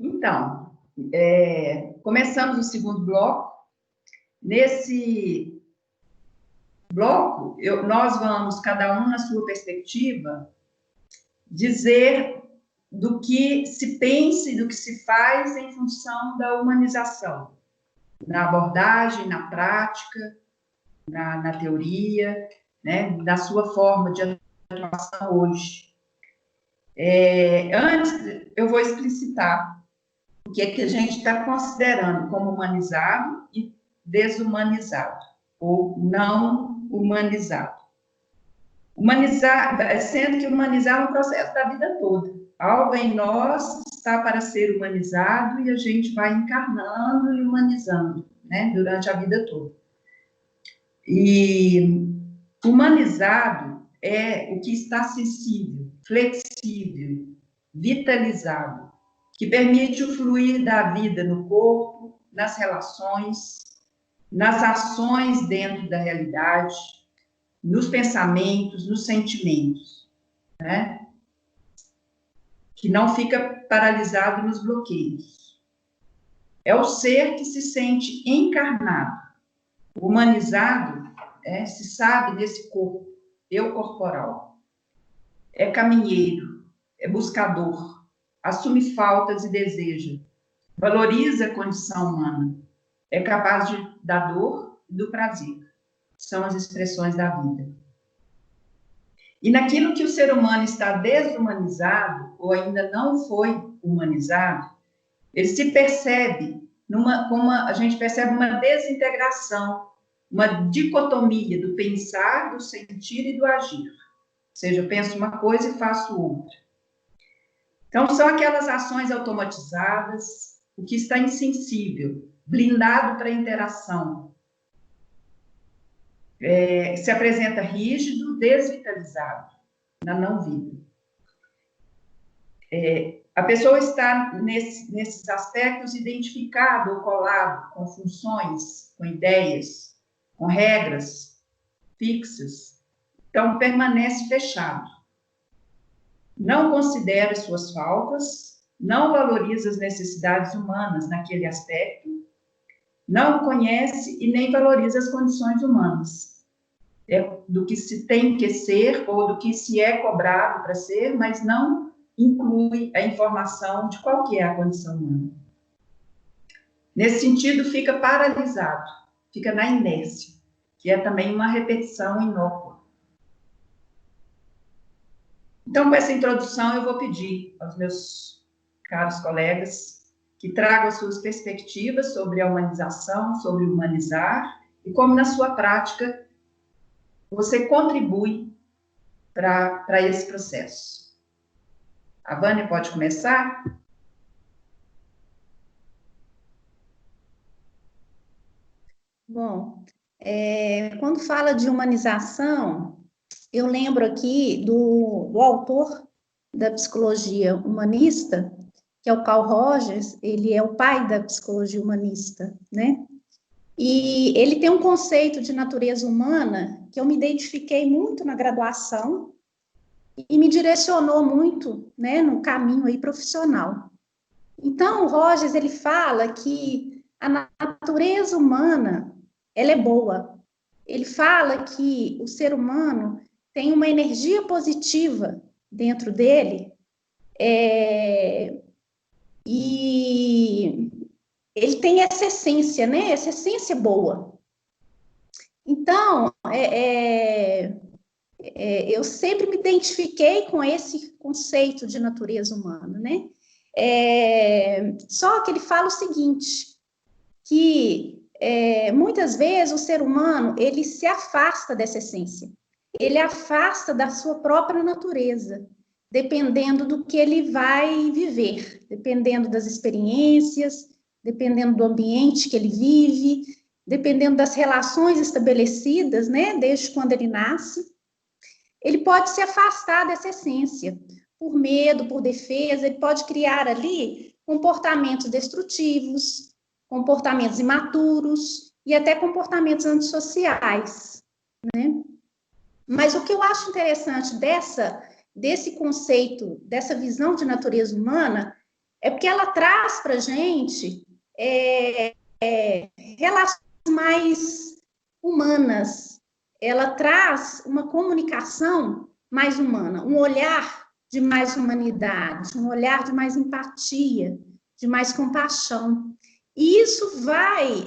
Então, começamos o segundo bloco. Nesse bloco, nós vamos, cada um na sua perspectiva, dizer do que se pensa e do que se faz em função da humanização, na abordagem, na prática, na teoria, né, da sua forma de atuação hoje. Antes, eu vou explicitar o que é que a gente está considerando como humanizado e desumanizado, ou não humanizado. Humanizar, sendo que humanizar é um processo da vida toda. Algo em nós está para ser humanizado e a gente vai encarnando e humanizando, né, durante a vida toda. E humanizado é o que está sensível, flexível, vitalizado, que permite o fluir da vida no corpo, nas relações, nas ações dentro da realidade, nos pensamentos, nos sentimentos, né? Que não fica paralisado nos bloqueios. É o ser que se sente encarnado, humanizado, se sabe desse corpo, eu corporal. É caminheiro, é buscador, assume faltas e deseja, valoriza a condição humana, é capaz da dor e do prazer. São as expressões da vida. E naquilo que o ser humano está desumanizado, ou ainda não foi humanizado, ele se percebe, a gente percebe uma desintegração, uma dicotomia do pensar, do sentir e do agir. Ou seja, eu penso uma coisa e faço outra. Então, são aquelas ações automatizadas, o que está insensível, blindado para interação, se apresenta rígido, desvitalizado, na não-vida. A pessoa está, nesses aspectos, identificada ou colado com funções, com ideias, com regras fixas, então permanece fechado. Não considera suas faltas, não valoriza as necessidades humanas naquele aspecto, não conhece e nem valoriza as condições humanas. Do que se tem que ser ou do que se é cobrado para ser, mas não inclui a informação de qual que é a condição humana. Nesse sentido, fica paralisado, fica na inércia, que é também uma repetição inócua. Então, com essa introdução, eu vou pedir aos meus caros colegas que tragam as suas perspectivas sobre a humanização, sobre humanizar, e como na sua prática você contribui para esse processo. A Vânia pode começar? Bom, quando fala de humanização, eu lembro aqui do autor da psicologia humanista, que é o Carl Rogers. Ele é o pai da psicologia humanista, né? E ele tem um conceito de natureza humana que eu me identifiquei muito na graduação e me direcionou muito, né, no caminho aí profissional. Então, o Rogers, ele fala que a natureza humana, ela é boa. Ele fala que o ser humano tem uma energia positiva dentro dele, e ele tem essa essência, né? Essa essência boa. Então, eu sempre me identifiquei com esse conceito de natureza humana, né? Só que ele fala o seguinte, que muitas vezes o ser humano, ele se afasta dessa essência, ele afasta da sua própria natureza, dependendo do que ele vai viver, dependendo das experiências, dependendo do ambiente que ele vive, dependendo das relações estabelecidas, né, desde quando ele nasce. Ele pode se afastar dessa essência, por medo, por defesa, ele pode criar ali comportamentos destrutivos, comportamentos imaturos e até comportamentos antissociais, né? Mas o que eu acho interessante desse conceito, dessa visão de natureza humana, é porque ela traz para a gente relações mais humanas, ela traz uma comunicação mais humana, um olhar de mais humanidade, um olhar de mais empatia, de mais compaixão. E isso vai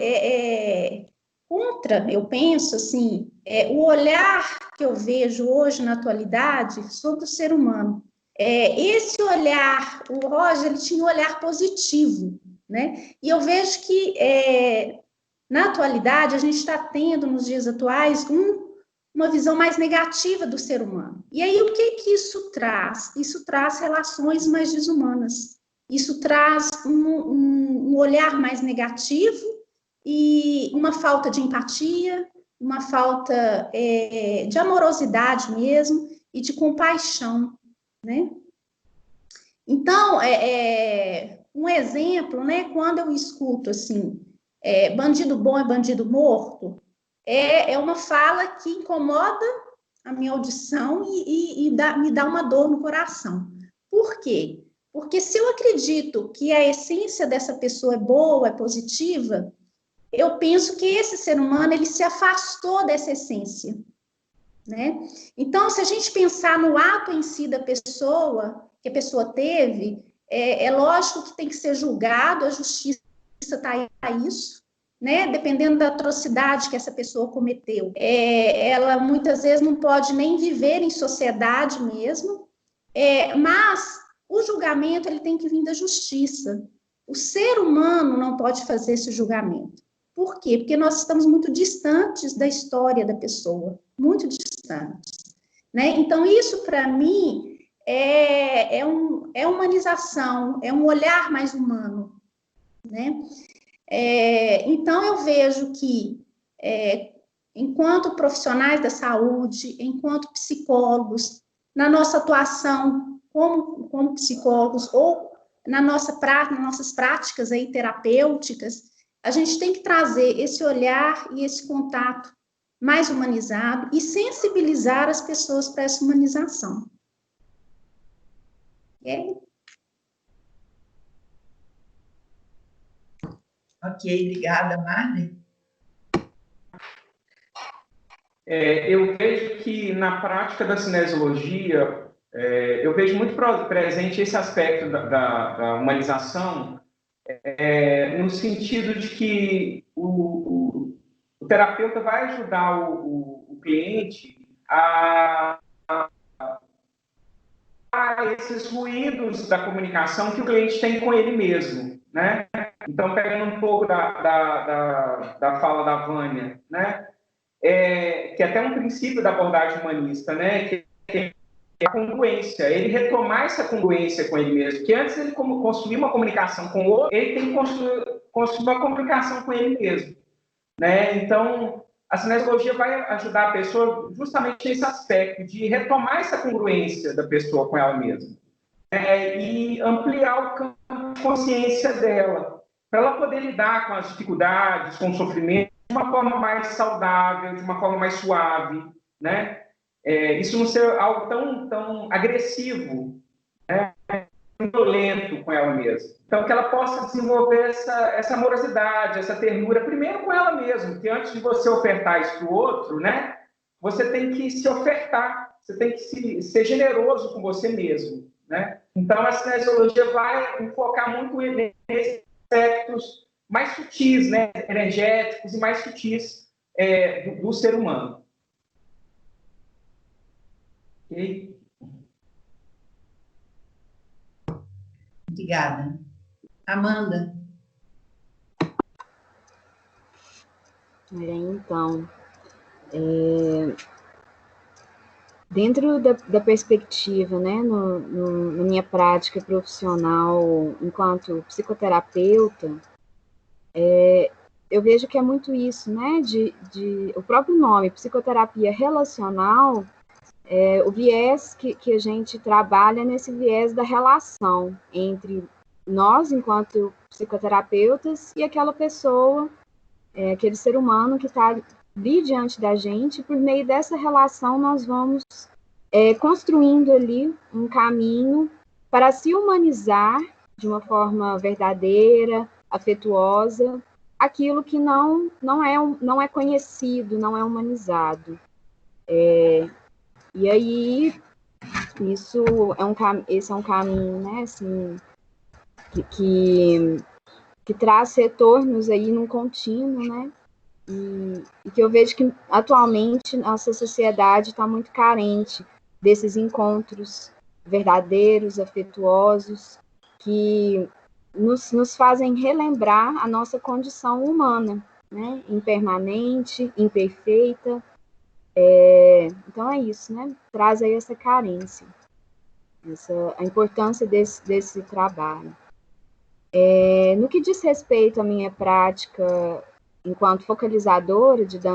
contra, eu penso assim, o olhar que eu vejo hoje na atualidade sobre o ser humano. Esse olhar, o Roger, ele tinha um olhar positivo, né? E eu vejo que na atualidade a gente está tendo nos dias atuais uma visão mais negativa do ser humano. E aí o que isso traz? Isso traz relações mais desumanas. Isso traz um olhar mais negativo e uma falta de empatia, uma falta de amorosidade mesmo e de compaixão, né? Então, um exemplo, né? Quando eu escuto assim, bandido bom é bandido morto, é uma fala que incomoda a minha audição e me dá uma dor no coração. Por quê? Porque se eu acredito que a essência dessa pessoa é boa, é positiva, eu penso que esse ser humano ele se afastou dessa essência, né? Então, se a gente pensar no ato em si da pessoa, que a pessoa teve, é lógico que tem que ser julgado, a justiça está aí para isso, né? Dependendo da atrocidade que essa pessoa cometeu. Ela muitas vezes não pode nem viver em sociedade mesmo, mas o julgamento ele tem que vir da justiça. O ser humano não pode fazer esse julgamento. Por quê? Porque nós estamos muito distantes da história da pessoa, muito distantes, né? Então, isso, para mim, é humanização, é um olhar mais humano, né? Então, eu vejo que, enquanto profissionais da saúde, enquanto psicólogos, na nossa atuação como psicólogos ou nas nossas práticas aí, terapêuticas, a gente tem que trazer esse olhar e esse contato mais humanizado e sensibilizar as pessoas para essa humanização. Ok, obrigada, Marli. Eu vejo que na prática da cinesiologia, eu vejo muito presente esse aspecto da humanização, no sentido de que o terapeuta vai ajudar o cliente a esses ruídos da comunicação que o cliente tem com ele mesmo, né? Então, pegando um pouco da fala da Vânia, né? Que é até um princípio da abordagem humanista, né? Que é a congruência, ele retomar essa congruência com ele mesmo, que antes ele construir uma comunicação com o outro, ele tem que construir uma comunicação com ele mesmo, né? Então, a cinesiologia vai ajudar a pessoa justamente nesse aspecto de retomar essa congruência da pessoa com ela mesma, e ampliar o campo de consciência dela, para ela poder lidar com as dificuldades, com o sofrimento, de uma forma mais saudável, de uma forma mais suave, né? Isso não ser algo tão agressivo, né? Violento com ela mesma. Então, que ela possa desenvolver essa amorosidade, essa ternura, primeiro com ela mesma, porque antes de você ofertar isso para o outro, né? Você tem que se ofertar, você tem que ser generoso com você mesmo, né? Então, a cinesiologia vai focar muito nesses aspectos mais sutis, né? Energéticos e mais sutis do ser humano. Ok? Obrigada. Amanda. Então, dentro da perspectiva, né, na minha prática profissional enquanto psicoterapeuta, eu vejo que é muito isso, né, o próprio nome, psicoterapia relacional, o viés que a gente trabalha nesse viés da relação entre nós, enquanto psicoterapeutas, e aquela pessoa, aquele ser humano que está ali diante da gente. Por meio dessa relação, nós vamos construindo ali um caminho para se humanizar de uma forma verdadeira, afetuosa, aquilo que não é conhecido, não é humanizado. E aí, esse é um caminho, né, assim, que traz retornos aí num contínuo, né, e que eu vejo que atualmente nossa sociedade está muito carente desses encontros verdadeiros, afetuosos, que nos fazem relembrar a nossa condição humana, né, impermanente, imperfeita. Então é isso, né? Traz aí essa carência, a importância desse trabalho. No que diz respeito à minha prática enquanto focalizadora de dança